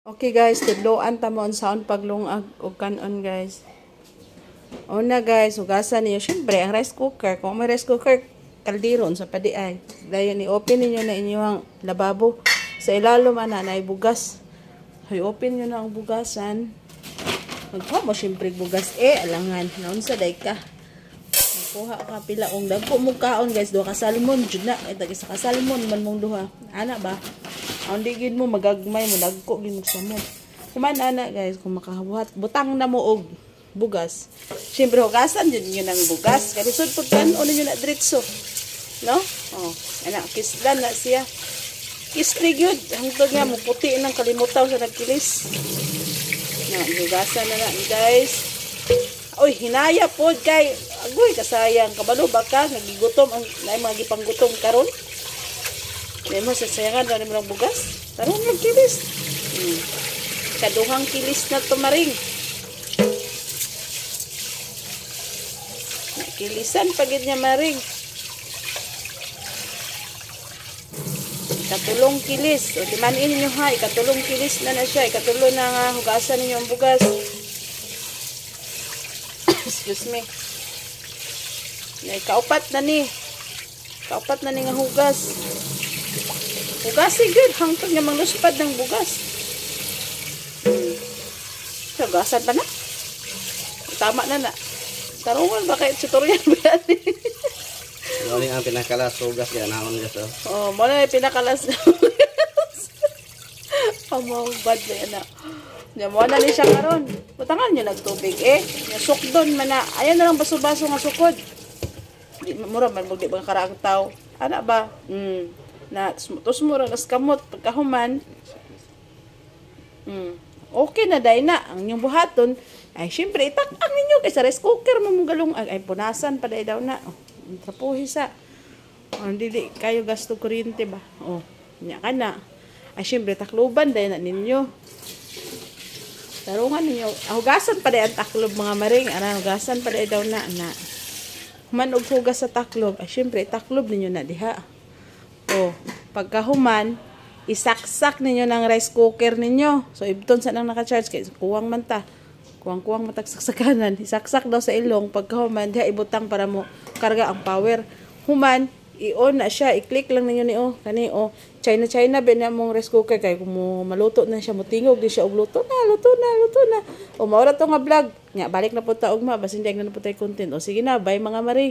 Okay guys, tudloan ta mo ang sound paglungag o kanon guys. Una guys, hugasan niyo syempre ang rice cooker. Kung may rice cooker, kaldiron sa padiay. Dayon i-open niyo na inyong lababo. Sa ilalom ana na bugas. I-open niyo na ang bugasan. Magkuha mo syempre bugas alangan. Naon sa day ka. Kuha ka pila og dagko mo kaon guys, duha ka salmon jud na kay tag isa ka salmon man mong duha. Ana ba? Ang digid mo magagmay mo dagko gid mo samot. Kuman ana guys, kung makabuhat butang na mo og bugas. Syempre hugasan jud niyo nang bugas. Kay sud pud kan uno niyo na diretso. No? Oh, ana kislan na siya. Kisli gyud hangtod nga mo puti nang kalimutaw sa nagkilis. Na hugasan na guys. Oy, hinaya po kay agoy kasayang kabalo baka nagigutom ang mga gipanggutom karon. May mo sasayangan ra nimo bugas. Taron magkilis. Kaduhang kilis na tumaring. Nakilisan pagid niya maring. Katulong kilis. O timanin niyo ha, katulong kilis na siya, katulong na nga hugasan niyo ang bugas. Excuse me. Kaupat na ni. Kaupat na ni nga hugas. Hugas good. Hangtod nga mangluspad ng bugas. Hugasan pa na. Tama na na. Tarungan ba kayo tutorial ba yan? Ano ang pinakalas hugas yan? Naon ka so? Oh, mo na yung pinakalas. Bad na yan na. Mo na ni siya karon. Butangan niyo nagtubig Nasukdon man na. Ayan na lang baso-baso nga sukod. Di mura man di ba karaang tao. Ana ba? Na tus mura nas kamot pagkahuman. Okay na day na ang inyong buhaton. Ay syempre itak-ang ninyo kay sa rice cooker mamugalong ay punasan pa day daw na. Trapuhi sa. Dili kayo gasto kuryente ba? Nya kana. Ay syempre takluban day na ninyo. Tarungan niyo. Hugasan pa day ang taklob mga maring. Hugasan pa day daw na. Human og hugas sa taklob. Ay, syempre, taklob ninyo na diha. Pagkahuman, isaksak ninyo ng rice cooker ninyo. So, ibton sa nang naka-charge. Kaya kuwang man ta. Kuwang matagsak sa kanan. Isaksak daw sa ilong. Pagkahuman, diha ibutang para mo karga ang power. Human, i-on na siya. I-click lang ninyo ni kani China ba na mong rice cooker kay kung maluto na siya mutingog di siya og luto na. Maura to nga vlog. Nya balik na po ta ugma basin di na po tay content. Sige na, bye mga mari.